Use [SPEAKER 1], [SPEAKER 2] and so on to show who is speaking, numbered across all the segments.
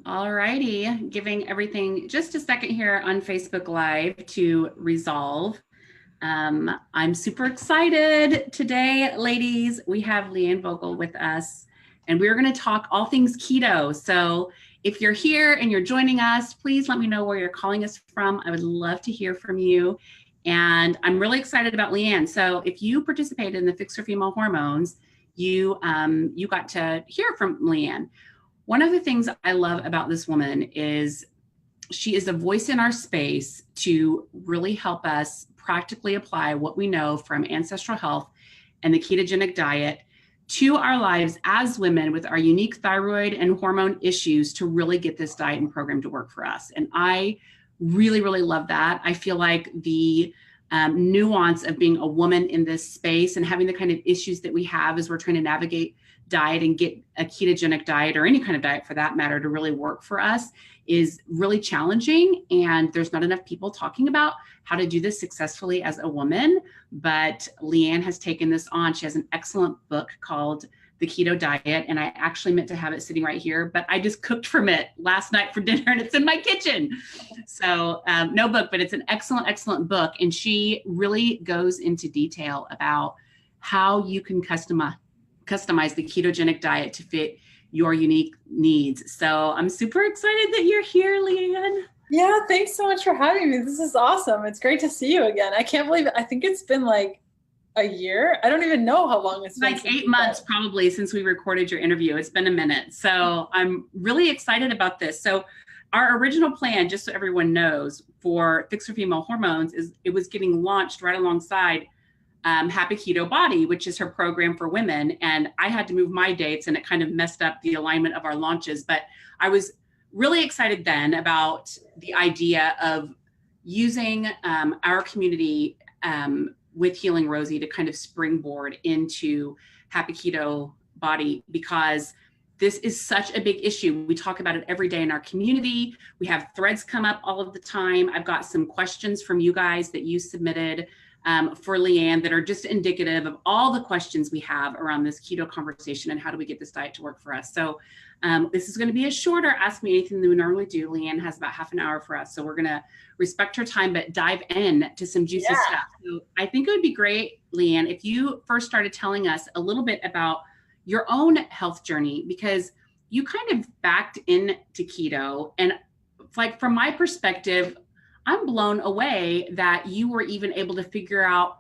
[SPEAKER 1] All righty, giving everything just a second here on Facebook Live to resolve. I'm super excited today, ladies. We have Leanne Vogel with us, and we're going to talk all things keto. So if you're here and you're joining us, please let me know where you're calling us from. I would love to hear from you. And I'm really excited about Leanne. So if you participated in the Fix for Female Hormones, you got to hear from Leanne. One of the things I love about this woman is she is a voice in our space to really help us practically apply what we know from ancestral health and the ketogenic diet to our lives as women with our unique thyroid and hormone issues to really get this diet and program to work for us. And I really, really love that. I feel like the nuance of being a woman in this space and having the kind of issues that we have as we're trying to navigate diet and get a ketogenic diet or any kind of diet for that matter to really work for us is really challenging. And there's not enough people talking about how to do this successfully as a woman. But Leanne has taken this on. She has an excellent book called The Keto Diet. And I actually meant to have it sitting right here, but I just cooked from it last night for dinner and it's in my kitchen. So no book, but it's an excellent, excellent book. And she really goes into detail about how you can customize the ketogenic diet to fit your unique needs. So I'm super excited that you're here, Leanne.
[SPEAKER 2] Yeah, thanks so much for having me. This is awesome. It's great to see you again. I can't believe it. I think it's been like a year. I don't even know how long it's been.
[SPEAKER 1] Like 8 months probably since we recorded your interview. It's been a minute. So I'm really excited about this. So our original plan, just so everyone knows, for Fix for Female Hormones is it was getting launched right alongside Happy Keto Body, which is her program for women. And I had to move my dates and it kind of messed up the alignment of our launches. But I was really excited then about the idea of using our community with Healing Rosie to kind of springboard into Happy Keto Body, because this is such a big issue. We talk about it every day in our community. We have threads come up all of the time. I've got some questions from you guys that you submitted for Leanne that are just indicative of all the questions we have around this keto conversation and how do we get this diet to work for us. So this is going to be a shorter Ask Me Anything than we normally do. Leanne has about half an hour for us. So we're going to respect her time, but dive in to some juicy stuff. So I think it would be great, Leanne, if you first started telling us a little bit about your own health journey, because you kind of backed into keto. And like from my perspective, I'm blown away that you were even able to figure out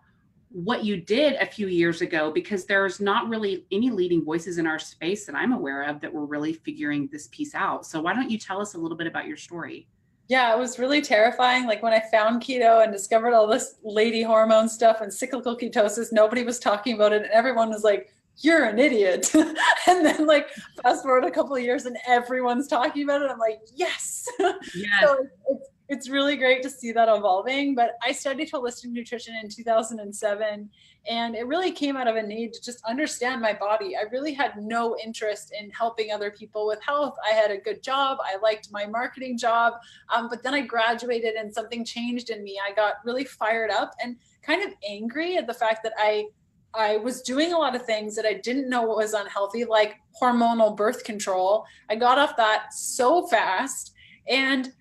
[SPEAKER 1] what you did a few years ago, because there's not really any leading voices in our space that I'm aware of that were really figuring this piece out. So why don't you tell us a little bit about your story?
[SPEAKER 2] Yeah, it was really terrifying. Like when I found keto and discovered all this lady hormone stuff and cyclical ketosis, nobody was talking about it. And everyone was like, you're an idiot. And then like fast forward a couple of years and everyone's talking about it. I'm like, yes.
[SPEAKER 1] Yes.
[SPEAKER 2] So it's really great to see that evolving. But I studied holistic nutrition in 2007, and it really came out of a need to just understand my body. I really had no interest in helping other people with health. I had a good job. I liked my marketing job. But then I graduated and something changed in me. I got really fired up and kind of angry at the fact that I was doing a lot of things that I didn't know was unhealthy, like hormonal birth control. I got off that so fast, and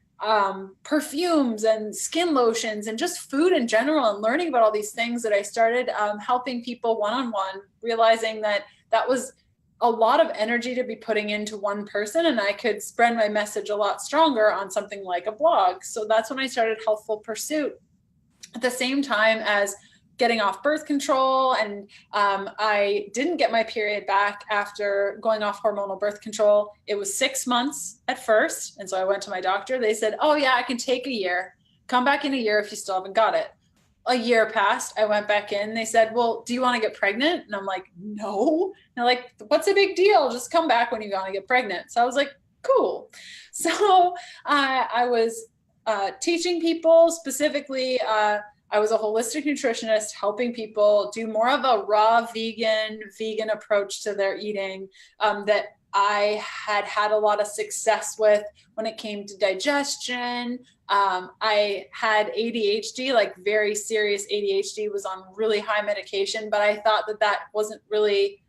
[SPEAKER 2] perfumes and skin lotions and just food in general, and learning about all these things that I started helping people one-on-one, realizing that was a lot of energy to be putting into one person, and I could spread my message a lot stronger on something like a blog. So that's when I started Healthful Pursuit, at the same time as getting off birth control. And I didn't get my period back after going off hormonal birth control. It was 6 months at first. And so I went to my doctor. They said, oh yeah, I can take a year. Come back in a year if you still haven't got it. A year passed. I went back in. They said, well, do you want to get pregnant? And I'm like, no. And they're like, what's a big deal? Just come back when you want to get pregnant. So I was like, cool. So I was teaching people, specifically, I was a holistic nutritionist helping people do more of a raw vegan approach to their eating that I had a lot of success with when it came to digestion. I had ADHD, like very serious ADHD, was on really high medication, but I thought that wasn't really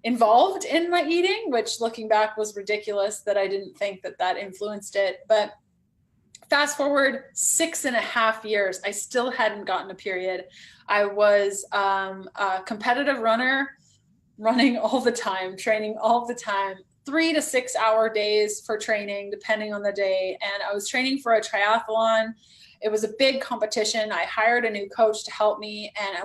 [SPEAKER 2] involved in my eating, which looking back was ridiculous that I didn't think that that influenced it. But fast forward 6.5 years, I still hadn't gotten a period. I was a competitive runner, running all the time, training all the time, 3 to 6 hour days for training, depending on the day. And I was training for a triathlon. It was a big competition. I hired a new coach to help me, and I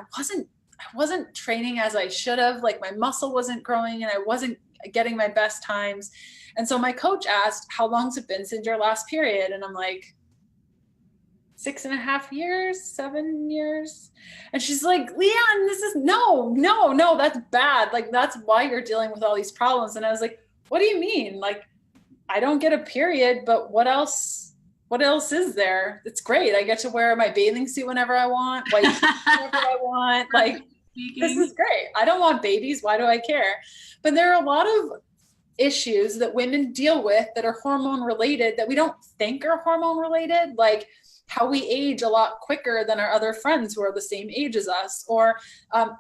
[SPEAKER 2] wasn't training as I should have. Like, my muscle wasn't growing and I wasn't getting my best times. And so my coach asked, how long's it been since your last period? And I'm like, 6.5 years, 7 years. And she's like, Leanne, this is no, that's bad. Like, that's why you're dealing with all these problems. And I was like, what do you mean? Like, I don't get a period, but what else is there? It's great. I get to wear my bathing suit whenever I want, white whenever I want. Like, this is great. I don't want babies. Why do I care? But there are a lot of issues that women deal with that are hormone related that we don't think are hormone related, like how we age a lot quicker than our other friends who are the same age as us, or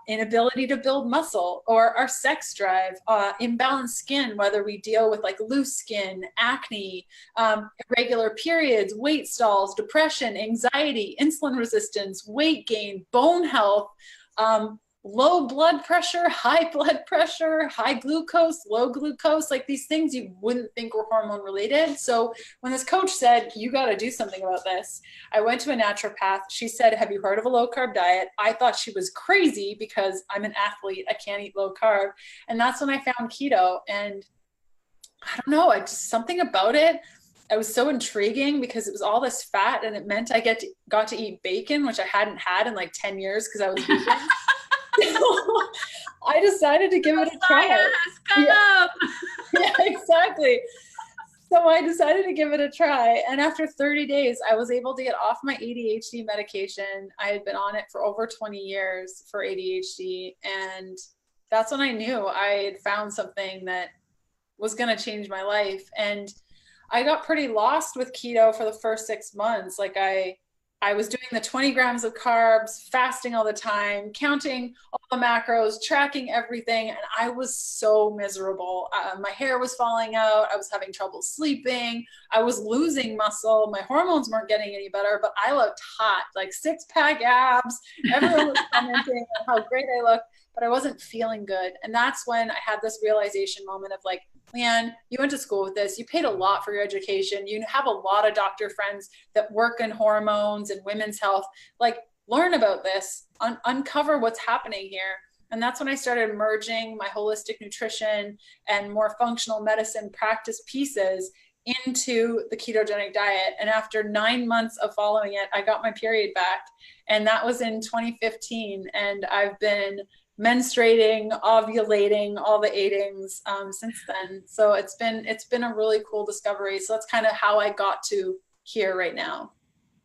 [SPEAKER 2] inability to build muscle, or our sex drive, imbalanced skin, whether we deal with like loose skin, acne, irregular periods, weight stalls, depression, anxiety, insulin resistance, weight gain, bone health, low blood pressure, high blood pressure, high glucose, low glucose, like these things you wouldn't think were hormone related. So when this coach said, you got to do something about this, I went to a naturopath. She said, have you heard of a low carb diet? I thought she was crazy because I'm an athlete. I can't eat low carb. And that's when I found keto. And I don't know, something about it. I was so intriguing because it was all this fat and it meant I got to eat bacon, which I hadn't had in like 10 years because I was vegan. I decided to give it a try. Yeah, exactly. So I decided to give it a try. And after 30 days, I was able to get off my ADHD medication. I had been on it for over 20 years for ADHD. And that's when I knew I had found something that was going to change my life. And I got pretty lost with keto for the first 6 months. Like, I was doing the 20 grams of carbs, fasting all the time, counting all the macros, tracking everything. And I was so miserable. My hair was falling out. I was having trouble sleeping. I was losing muscle. My hormones weren't getting any better, but I looked hot, like 6-pack abs. Everyone was commenting on how great I looked, but I wasn't feeling good. And that's when I had this realization moment of like, Leanne, you went to school with this. You paid a lot for your education. You have a lot of doctor friends that work in hormones and women's health. Like, learn about this, uncover what's happening here. And that's when I started merging my holistic nutrition and more functional medicine practice pieces into the ketogenic diet. And after 9 months of following it, I got my period back. And that was in 2015. And I've been menstruating, ovulating, all the eightings since then. So it's been a really cool discovery. So that's kind of how I got to here right now.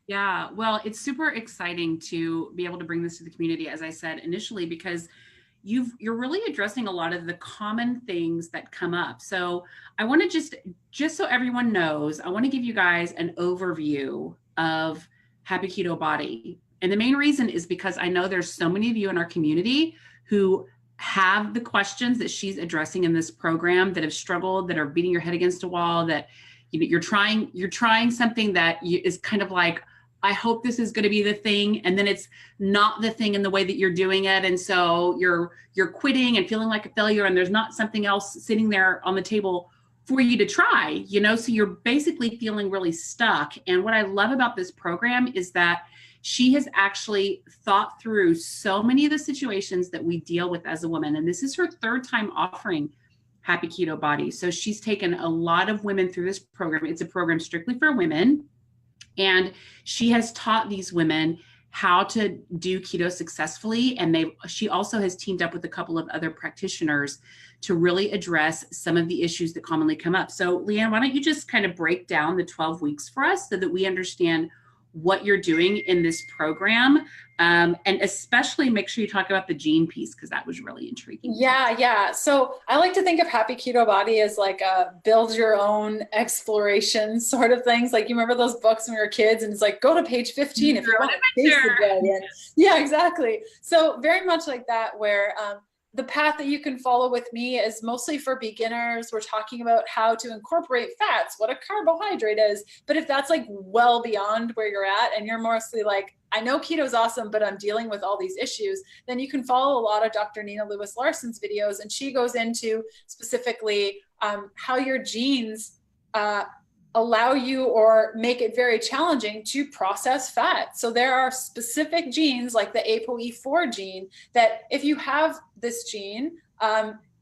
[SPEAKER 1] Yeah, well, it's super exciting to be able to bring this to the community, as I said initially, because you're really addressing a lot of the common things that come up. So I want to just so everyone knows, I want to give you guys an overview of Happy Keto Body. And the main reason is because I know there's so many of you in our community who have the questions that she's addressing in this program, that have struggled, that are beating your head against a wall, that you're trying something that is kind of like, I hope this is going to be the thing, and then it's not the thing in the way that you're doing it, and so you're quitting and feeling like a failure, and there's not something else sitting there on the table for you to try, so you're basically feeling really stuck. And what I love about this program is that she has actually thought through so many of the situations that we deal with as a woman. And this is her 3rd time offering Happy Keto Body. So she's taken a lot of women through this program. It's a program strictly for women. And she has taught these women how to do keto successfully. And she also has teamed up with a couple of other practitioners to really address some of the issues that commonly come up. So Leanne, why don't you just kind of break down the 12 weeks for us so that we understand what you're doing in this program, and especially make sure you talk about the gene piece, because that was really intriguing.
[SPEAKER 2] Yeah. So I like to think of Happy Keto Body as like a build your own exploration sort of things. Like, you remember those books when we were kids, and it's like, go to page 15 if you want to taste the dragon. Yeah, exactly. So very much like that, where the path that you can follow with me is mostly for beginners. We're talking about how to incorporate fats, what a carbohydrate is. But if that's like well beyond where you're at and you're mostly like, I know keto is awesome, but I'm dealing with all these issues, then you can follow a lot of Dr. Nina Lewis-Larson's videos. And she goes into specifically how your genes allow you or make it very challenging to process fat. So there are specific genes like the ApoE4 gene that if you have this gene,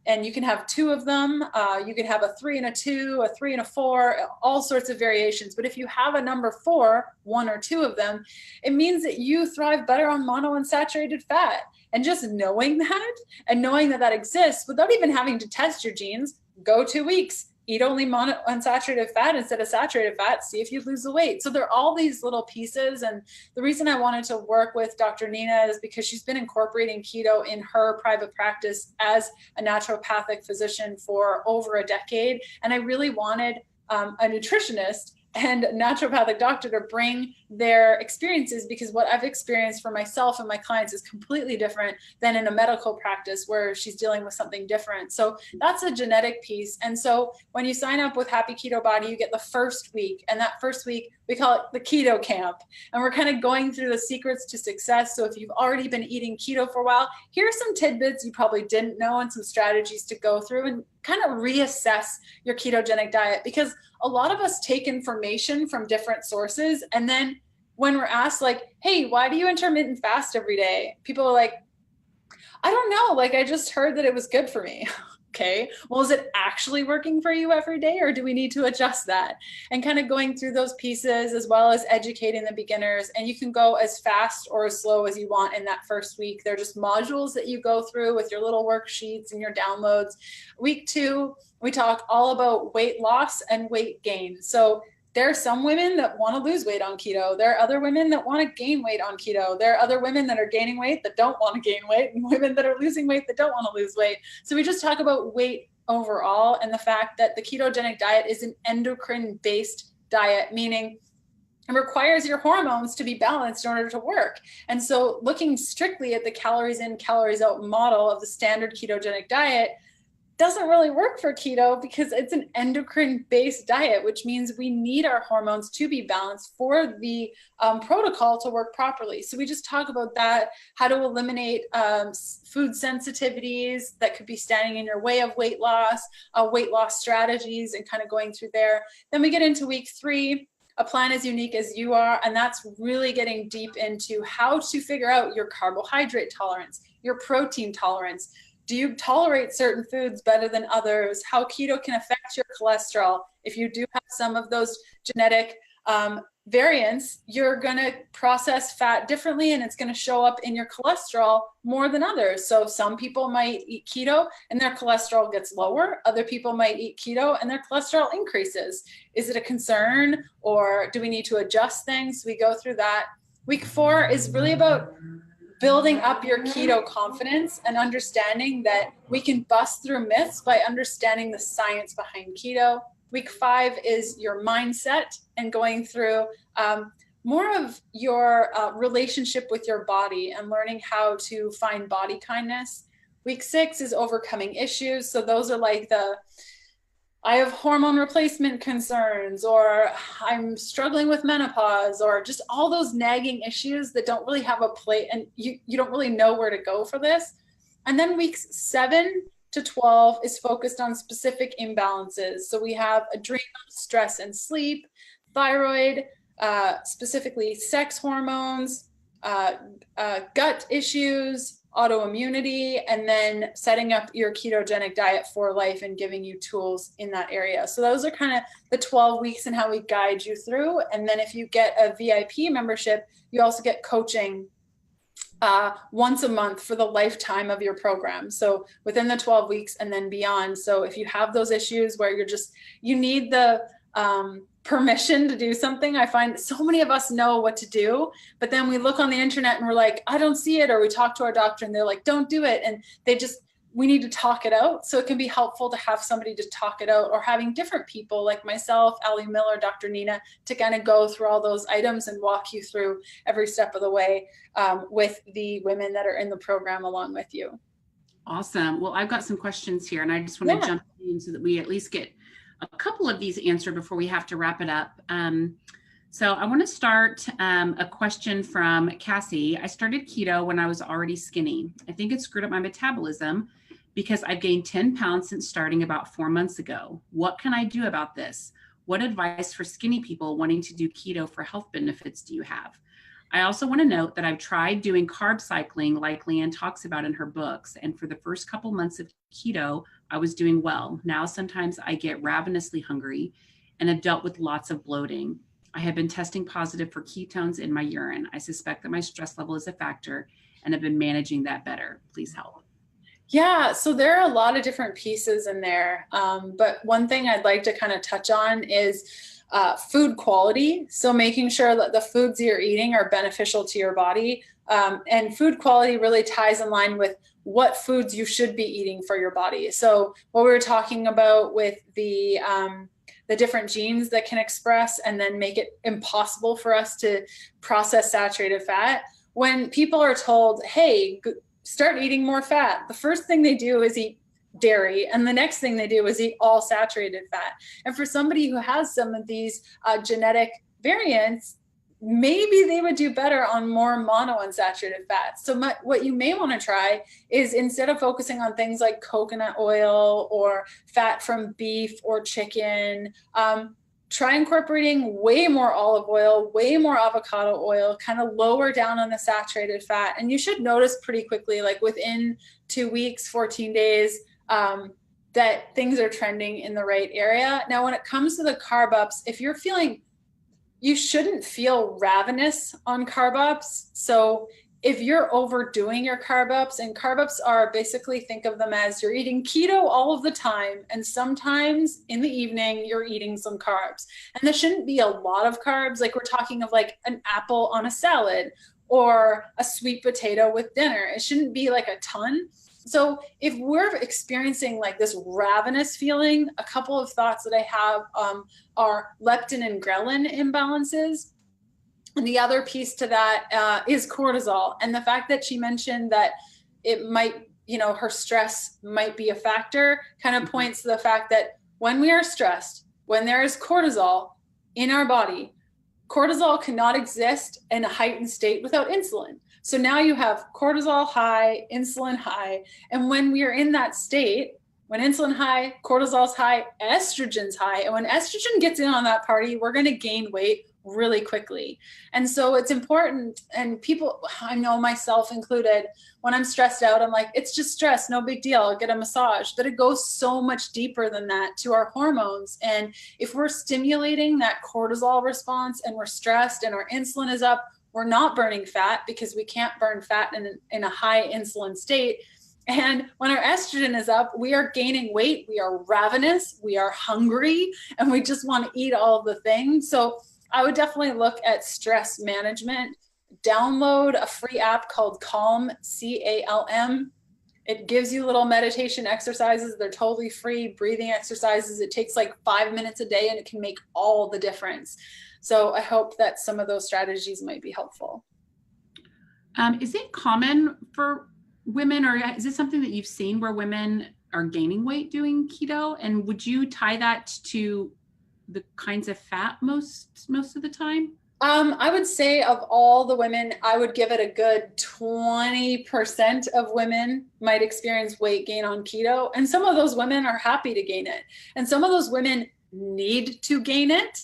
[SPEAKER 2] and you can have two of them, you can have a 3 and a 2, a 3 and a 4, all sorts of variations. But if you have a number 4, 1 or 2 of them, it means that you thrive better on monounsaturated fat. And just knowing that and knowing that that exists without even having to test your genes, go 2 weeks. Eat only monounsaturated fat instead of saturated fat, see if you lose the weight. So there are all these little pieces. And the reason I wanted to work with Dr. Nina is because she's been incorporating keto in her private practice as a naturopathic physician for over a decade. And I really wanted a nutritionist and naturopathic doctor to bring their experiences, because what I've experienced for myself and my clients is completely different than in a medical practice where she's dealing with something different. So that's a genetic piece. And so when you sign up with Happy Keto Body, you get the first week, and that first week we call it the Keto Camp. And we're kind of going through the secrets to success. So if you've already been eating keto for a while, here are some tidbits you probably didn't know and some strategies to go through and kind of reassess your ketogenic diet, because a lot of us take information from different sources. And then when we're asked like, hey, why do you intermittent fast every day? People are like, I don't know. Like, I just heard that it was good for me. Okay, well, is it actually working for you every day, or do we need to adjust that? And kind of going through those pieces, as well as educating the beginners. And you can go as fast or as slow as you want in that first week. They're just modules that you go through with your little worksheets and your downloads. Week 2, we talk all about weight loss and weight gain. So there are some women that want to lose weight on keto. There are other women that want to gain weight on keto. There are other women that are gaining weight that don't want to gain weight, and women that are losing weight that don't want to lose weight. So we just talk about weight overall and the fact that the ketogenic diet is an endocrine-based diet, meaning it requires your hormones to be balanced in order to work. And so looking strictly at the calories in, calories out model of the standard ketogenic diet doesn't really work for keto, because it's an endocrine-based diet, which means we need our hormones to be balanced for the protocol to work properly. So we just talk about that, how to eliminate food sensitivities that could be standing in your way of weight loss strategies, and kind of going through there. Then we get into week 3, a plan as unique as you are, and that's really getting deep into how to figure out your carbohydrate tolerance, your protein tolerance. Do you tolerate certain foods better than others? How keto can affect your cholesterol. If you do have some of those genetic variants, you're going to process fat differently, and it's going to show up in your cholesterol more than others. So some people might eat keto and their cholesterol gets lower. Other people might eat keto and their cholesterol increases. Is it a concern, or do we need to adjust things? We go through that. Week 4 is really about building up your keto confidence and understanding that we can bust through myths by understanding the science behind keto. Week 5 is your mindset and going through more of your relationship with your body and learning how to find body kindness. Week 6 is overcoming issues. So those are like I have hormone replacement concerns, or I'm struggling with menopause, or just all those nagging issues that don't really have a plate, and you don't really know where to go for this. And then weeks 7 to 12 is focused on specific imbalances. So we have adrenal, stress and sleep, thyroid, specifically sex hormones, gut issues, autoimmunity, and then setting up your ketogenic diet for life and giving you tools in that area. So those are kind of the 12 weeks and how we guide you through. And then if you get a VIP membership, you also get coaching once a month for the lifetime of your program. So within the 12 weeks and then beyond. So if you have those issues where you need the permission to do something, I find so many of us know what to do, but then we look on the internet and we're like, I don't see it. Or we talk to our doctor and they're like, don't do it. And we need to talk it out. So it can be helpful to have somebody to talk it out, or having different people like myself, Ali Miller, Dr. Nina, to kind of go through all those items and walk you through every step of the way with the women that are in the program along with you.
[SPEAKER 1] Awesome. Well, I've got some questions here, and I just want to jump in so that we at least get a couple of these answered before we have to wrap it up. So I want to start a question from Cassie. I started keto when I was already skinny. I think it screwed up my metabolism because I've gained 10 pounds since starting about 4 months ago. What can I do about this? What advice for skinny people wanting to do keto for health benefits do you have? I also want to note that I've tried doing carb cycling like Leanne talks about in her books. And for the first couple months of keto, I was doing well. Now, sometimes I get ravenously hungry and have dealt with lots of bloating. I have been testing positive for ketones in my urine. I suspect that my stress level is a factor and have been managing that better. Please help.
[SPEAKER 2] Yeah, so there are a lot of different pieces in there. But one thing I'd like to kind of touch on is food quality. So making sure that the foods you're eating are beneficial to your body. And food quality really ties in line with what foods you should be eating for your body. So what we were talking about with the different genes that can express and then make it impossible for us to process saturated fat. When people are told, hey, start eating more fat, the first thing they do is eat dairy, and the next thing they do is eat all saturated fat. And for somebody who has some of these genetic variants, maybe they would do better on more monounsaturated fats. So what you may want to try is, instead of focusing on things like coconut oil or fat from beef or chicken, try incorporating way more olive oil, way more avocado oil, kind of lower down on the saturated fat. And you should notice pretty quickly, like within 2 weeks, 14 days, that things are trending in the right area. Now, when it comes to the carb ups, if you're feeling, you shouldn't feel ravenous on carb ups. So if you're overdoing your carb ups, and carb ups are basically, think of them as you're eating keto all of the time, and sometimes in the evening you're eating some carbs. And there shouldn't be a lot of carbs. Like, we're talking of like an apple on a salad or a sweet potato with dinner. It shouldn't be like a ton. So if we're experiencing like this ravenous feeling, a couple of thoughts that I have are leptin and ghrelin imbalances. And the other piece to that is cortisol. And the fact that she mentioned that it might, her stress might be a factor, kind of points to the fact that when we are stressed, when there is cortisol in our body, cortisol cannot exist in a heightened state without insulin. So now you have cortisol high, insulin high. And when we are in that state, when insulin high, cortisol's high, estrogen's high. And when estrogen gets in on that party, we're going to gain weight really quickly. And so it's important, and people, I know myself included, when I'm stressed out, I'm like, it's just stress, no big deal, I'll get a massage. But it goes so much deeper than that to our hormones. And if we're stimulating that cortisol response and we're stressed and our insulin is up, we're not burning fat, because we can't burn fat in a high insulin state. And when our estrogen is up, we are gaining weight, we are ravenous, we are hungry, and we just want to eat all of the things. So I would definitely look at stress management. Download a free app called Calm, C-A-L-M. It gives you little meditation exercises. They're totally free. Breathing exercises. It takes like 5 minutes a day, and it can make all the difference. So I hope that some of those strategies might be helpful.
[SPEAKER 1] Is it common for women, or is it something that you've seen where women are gaining weight doing keto? And would you tie that to the kinds of fat most of the time?
[SPEAKER 2] I would say of all the women, I would give it a good 20% of women might experience weight gain on keto. And some of those women are happy to gain it. And some of those women need to gain it.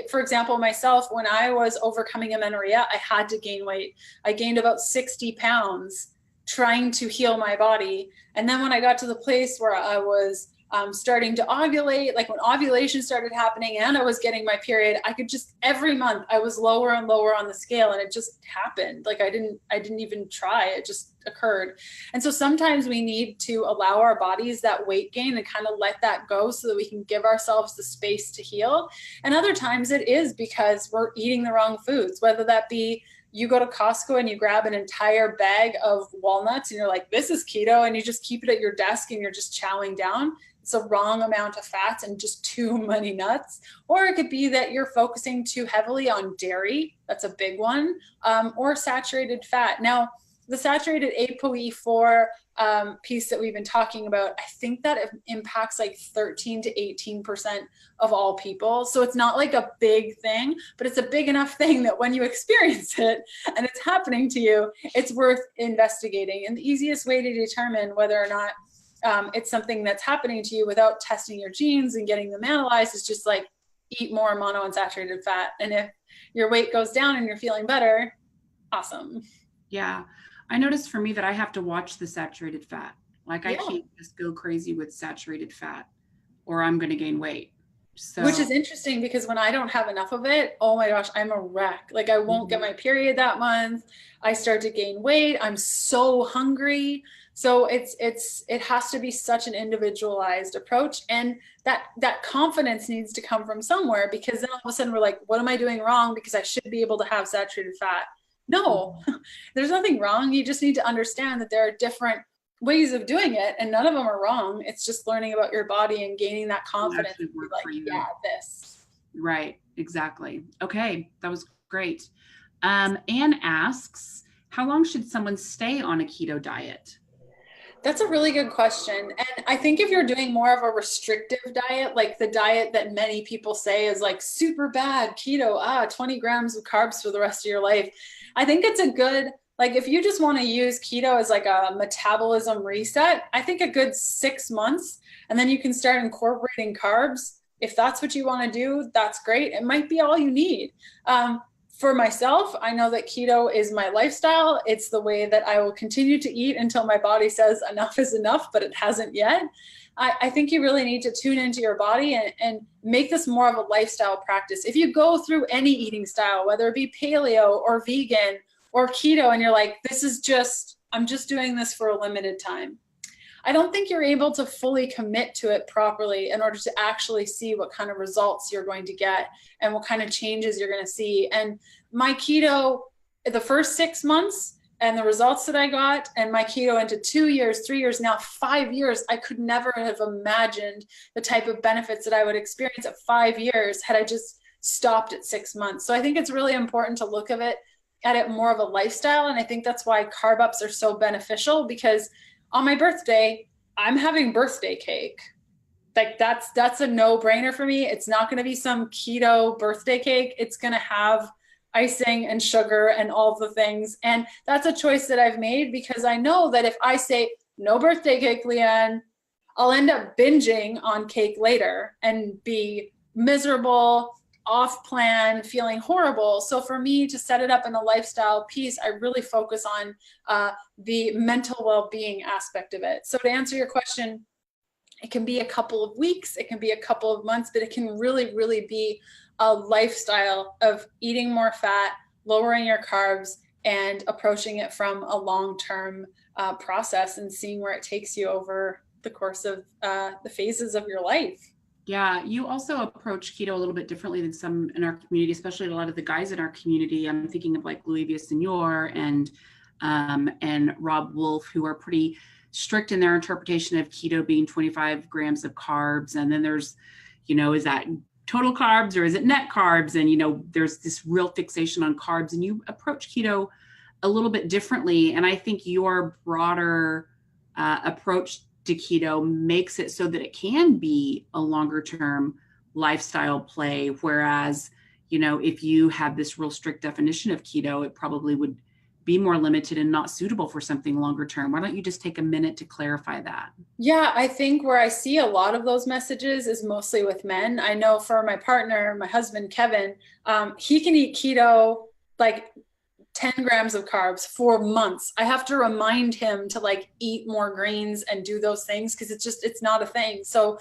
[SPEAKER 2] For example, myself, when I was overcoming amenorrhea, I had to gain weight. I gained about 60 pounds trying to heal my body. And then when I got to the place where I was starting to ovulate, like when ovulation started happening and I was getting my period, I could just, every month I was lower and lower on the scale, and it just happened. Like I didn't even try, it just occurred. And so sometimes we need to allow our bodies that weight gain and kind of let that go so that we can give ourselves the space to heal. And other times it is because we're eating the wrong foods, whether that be you go to Costco and you grab an entire bag of walnuts and you're like, this is keto, and you just keep it at your desk and you're just chowing down. It's a wrong amount of fats and just too many nuts. Or it could be that you're focusing too heavily on dairy. That's a big one. Or saturated fat. Now, the saturated ApoE4 piece that we've been talking about, I think that it impacts like 13 to 18% of all people. So it's not like a big thing, but it's a big enough thing that when you experience it and it's happening to you, it's worth investigating. And the easiest way to determine whether or not it's something that's happening to you without testing your genes and getting them analyzed is just like eat more monounsaturated fat. And if your weight goes down and you're feeling better, awesome.
[SPEAKER 1] Yeah. I noticed for me that I have to watch the saturated fat. Like I can't just go crazy with saturated fat or I'm going to gain weight. So,
[SPEAKER 2] which is interesting because when I don't have enough of it, oh my gosh, I'm a wreck. Like I won't get my period that month. I start to gain weight. I'm so hungry. So it has to be such an individualized approach. And that confidence needs to come from somewhere, because then all of a sudden we're like, what am I doing wrong? Because I should be able to have saturated fat. No, there's nothing wrong. You just need to understand that there are different ways of doing it and none of them are wrong. It's just learning about your body and gaining that confidence. Like, yeah, this.
[SPEAKER 1] Right. Exactly. Okay. That was great. Anne asks, how long should someone stay on a keto diet?
[SPEAKER 2] That's a really good question. And I think if you're doing more of a restrictive diet, like the diet that many people say is like super bad keto, 20 grams of carbs for the rest of your life. I think it's a good, like if you just want to use keto as like a metabolism reset, I think a good 6 months, and then you can start incorporating carbs. If that's what you want to do, that's great. It might be all you need. For myself, I know that keto is my lifestyle. It's the way that I will continue to eat until my body says enough is enough, but it hasn't yet. I think you really need to tune into your body and make this more of a lifestyle practice. If you go through any eating style, whether it be paleo or vegan or keto, and you're like, I'm just doing this for a limited time, I don't think you're able to fully commit to it properly in order to actually see what kind of results you're going to get and what kind of changes you're going to see. And my keto, the first 6 months and the results that I got, and my keto into 2 years, 3 years, now 5 years, I could never have imagined the type of benefits that I would experience at 5 years had I just stopped at 6 months. So I think it's really important to look at it more of a lifestyle. And I think that's why carb ups are so beneficial, because on my birthday, I'm having birthday cake. Like that's a no-brainer for me. It's not going to be some keto birthday cake. It's going to have icing and sugar and all the things. And that's a choice that I've made, because I know that if I say no birthday cake, Leanne, I'll end up binging on cake later and be miserable, off plan, feeling horrible. So for me to set it up in a lifestyle piece, I really focus on the mental well-being aspect of it. So to answer your question, it can be a couple of weeks, it can be a couple of months, but it can really, really be a lifestyle of eating more fat, lowering your carbs, and approaching it from a long-term process and seeing where it takes you over the course of the phases of your life.
[SPEAKER 1] Yeah, you also approach keto a little bit differently than some in our community, especially a lot of the guys in our community. I'm thinking of like Louis Villasenor and Rob Wolf, who are pretty strict in their interpretation of keto being 25 grams of carbs. And then there's, is that total carbs or is it net carbs? And, there's this real fixation on carbs, and you approach keto a little bit differently. And I think your broader approach to keto makes it so that it can be a longer term lifestyle play. Whereas, if you have this real strict definition of keto, it probably would be more limited and not suitable for something longer term. Why don't you just take a minute to clarify that? Yeah,
[SPEAKER 2] I think where I see a lot of those messages is mostly with men. I know for my partner, my husband, Kevin, he can eat keto like 10 grams of carbs for months. I have to remind him to like eat more greens and do those things, because it's not a thing. So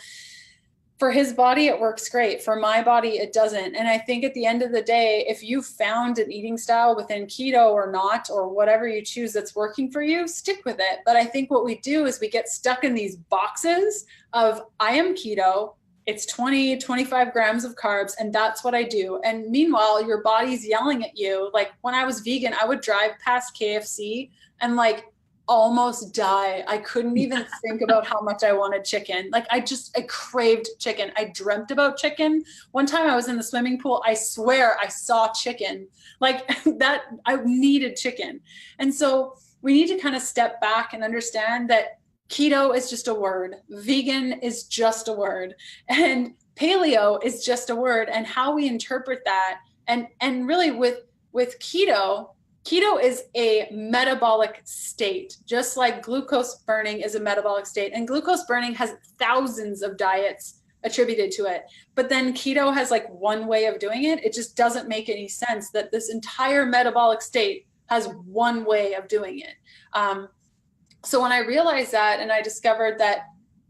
[SPEAKER 2] for his body, it works great. For my body, it doesn't. And I think at the end of the day, if you found an eating style within keto or not, or whatever you choose that's working for you, stick with it. But I think what we do is we get stuck in these boxes of I am keto, it's 20, 25 grams of carbs, and that's what I do. And meanwhile, your body's yelling at you. Like when I was vegan, I would drive past KFC and like almost die. I couldn't even think about how much I wanted chicken. Like I craved chicken. I dreamt about chicken. One time I was in the swimming pool, I swear I saw chicken. Like that, I needed chicken. And so we need to kind of step back and understand that keto is just a word, vegan is just a word, and paleo is just a word, and how we interpret that. And really with keto is a metabolic state, just like glucose burning is a metabolic state. And glucose burning has thousands of diets attributed to it. But then keto has like one way of doing it. It just doesn't make any sense that this entire metabolic state has one way of doing it. So when I realized that, and I discovered that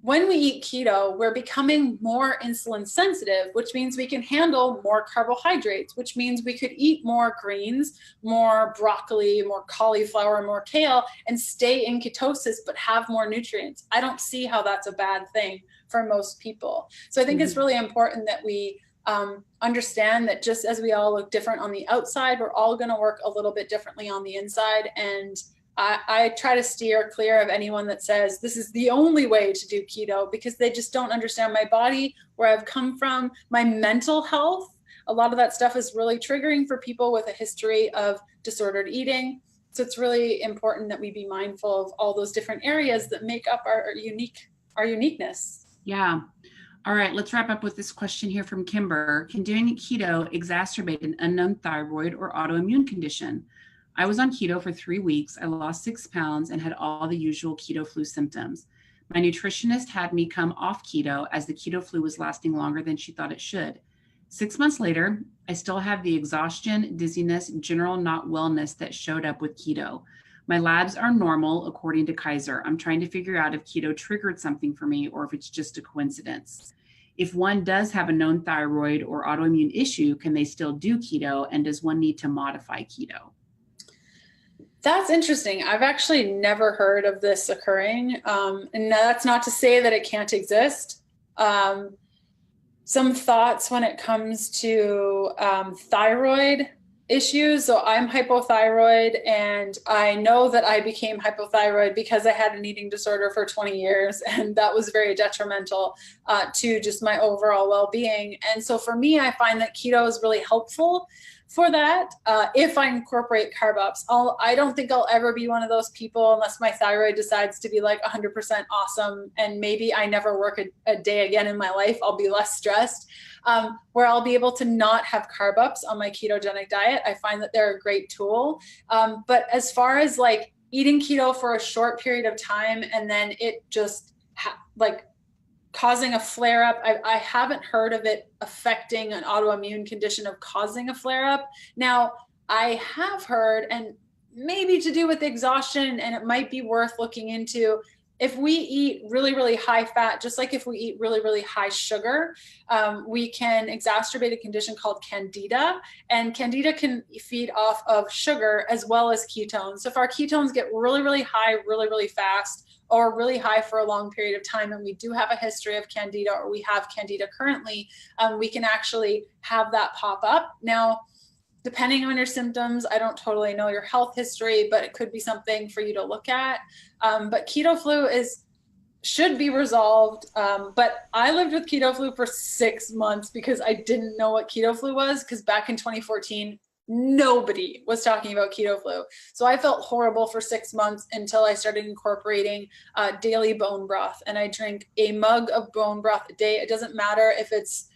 [SPEAKER 2] when we eat keto, we're becoming more insulin sensitive, which means we can handle more carbohydrates, which means we could eat more greens, more broccoli, more cauliflower, more kale, and stay in ketosis, but have more nutrients. I don't see how that's a bad thing for most people. So I think it's really important that we understand that just as we all look different on the outside, we're all going to work a little bit differently on the inside. And I try to steer clear of anyone that says this is the only way to do keto, because they just don't understand my body, where I've come from, my mental health. A lot of that stuff is really triggering for people with a history of disordered eating. So it's really important that we be mindful of all those different areas that make up our uniqueness.
[SPEAKER 1] Yeah. All right, let's wrap up with this question here from Kimber. Can doing keto exacerbate an unknown thyroid or autoimmune condition? I was on keto for 3 weeks. I lost 6 pounds and had all the usual keto flu symptoms. My nutritionist had me come off keto as the keto flu was lasting longer than she thought it should. 6 months later, I still have the exhaustion, dizziness, general not wellness that showed up with keto. My labs are normal according to Kaiser. I'm trying to figure out if keto triggered something for me or if it's just a coincidence. If one does have a known thyroid or autoimmune issue, can they still do keto? And does one need to modify keto?
[SPEAKER 2] That's interesting. I've actually never heard of this occurring. And that's not to say that it can't exist. Some thoughts when it comes to thyroid issues. So I'm hypothyroid, and I know that I became hypothyroid because I had an eating disorder for 20 years, and that was very detrimental to just my overall well-being. And so for me, I find that keto is really helpful for that. If I incorporate carb ups, I don't think I'll ever be one of those people unless my thyroid decides to be like 100% awesome. And maybe I never work a day again in my life. I'll be less stressed, where I'll be able to not have carb ups on my ketogenic diet. I find that they're a great tool. But as far as like eating keto for a short period of time and then it just causing a flare up, I haven't heard of it affecting an autoimmune condition of causing a flare up. Now, I have heard, and maybe to do with exhaustion, and it might be worth looking into, if we eat really, really high fat, just like if we eat really, really high sugar, we can exacerbate a condition called candida, and candida can feed off of sugar as well as ketones. So if our ketones get really, really high, really, really fast, or really high for a long period of time, and we do have a history of candida, or we have candida currently, we can actually have that pop up. Now, depending on your symptoms, I don't totally know your health history, but it could be something for you to look at. But keto flu should be resolved. But I lived with keto flu for 6 months because I didn't know what keto flu was, because back in 2014, nobody was talking about keto flu. So I felt horrible for 6 months until I started incorporating daily bone broth. And I drink a mug of bone broth a day. It doesn't matter if it's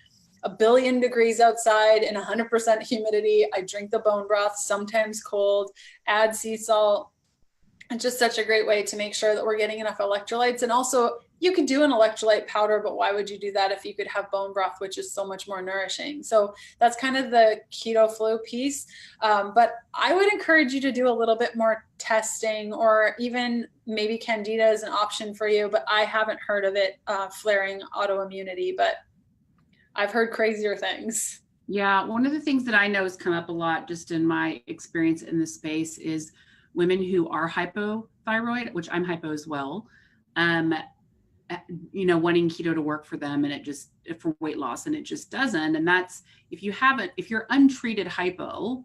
[SPEAKER 2] 1 billion degrees outside and 100% humidity. I drink the bone broth, sometimes cold, add sea salt. It's just such a great way to make sure that we're getting enough electrolytes. And also, you could do an electrolyte powder, but why would you do that if you could have bone broth, which is so much more nourishing? So that's kind of the keto flu piece. But I would encourage you to do a little bit more testing, or even maybe candida is an option for you, but I haven't heard of it flaring autoimmunity, but I've heard crazier things.
[SPEAKER 1] Yeah, one of the things that I know has come up a lot just in my experience in this space is women who are hypothyroid, which I'm hypo as well, wanting keto to work for them, and it just, for weight loss, and it just doesn't. And that's, if you're untreated hypo,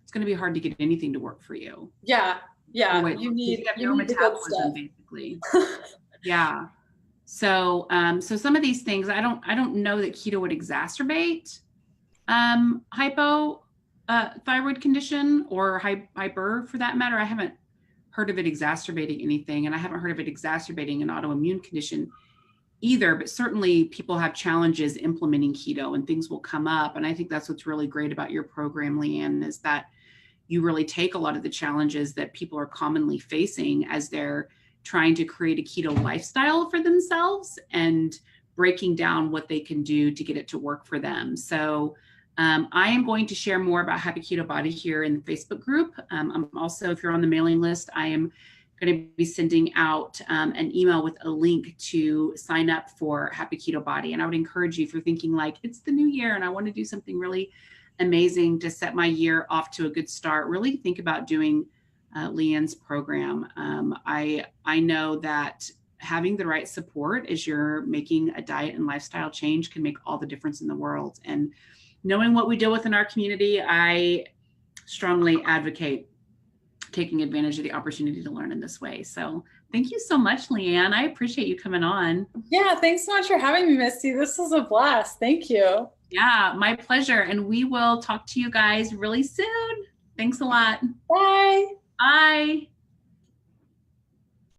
[SPEAKER 1] it's going to be hard to get anything to work for you.
[SPEAKER 2] Yeah. You need
[SPEAKER 1] your metabolism, basically. Yeah. So some of these things, I don't know that keto would exacerbate hypothyroid condition, or hyper for that matter. I haven't heard of it exacerbating anything, and I haven't heard of it exacerbating an autoimmune condition either, but certainly people have challenges implementing keto and things will come up. And I think that's what's really great about your program, Leanne, is that you really take a lot of the challenges that people are commonly facing as they're trying to create a keto lifestyle for themselves and breaking down what they can do to get it to work for them. So I am going to share more about Happy Keto Body here in the Facebook group. I'm also, if you're on the mailing list, I am going to be sending out an email with a link to sign up for Happy Keto Body. And I would encourage you, if you're thinking like, it's the new year and I want to do something really amazing to set my year off to a good start, really think about doing Leanne's program. I know that having the right support as you're making a diet and lifestyle change can make all the difference in the world. And knowing what we deal with in our community, I strongly advocate taking advantage of the opportunity to learn in this way. So thank you so much, Leanne. I appreciate you coming on.
[SPEAKER 2] Yeah, thanks so much for having me, Misty. This was a blast. Thank you.
[SPEAKER 1] Yeah, my pleasure. And we will talk to you guys really soon. Thanks a lot.
[SPEAKER 2] Bye.
[SPEAKER 1] Bye.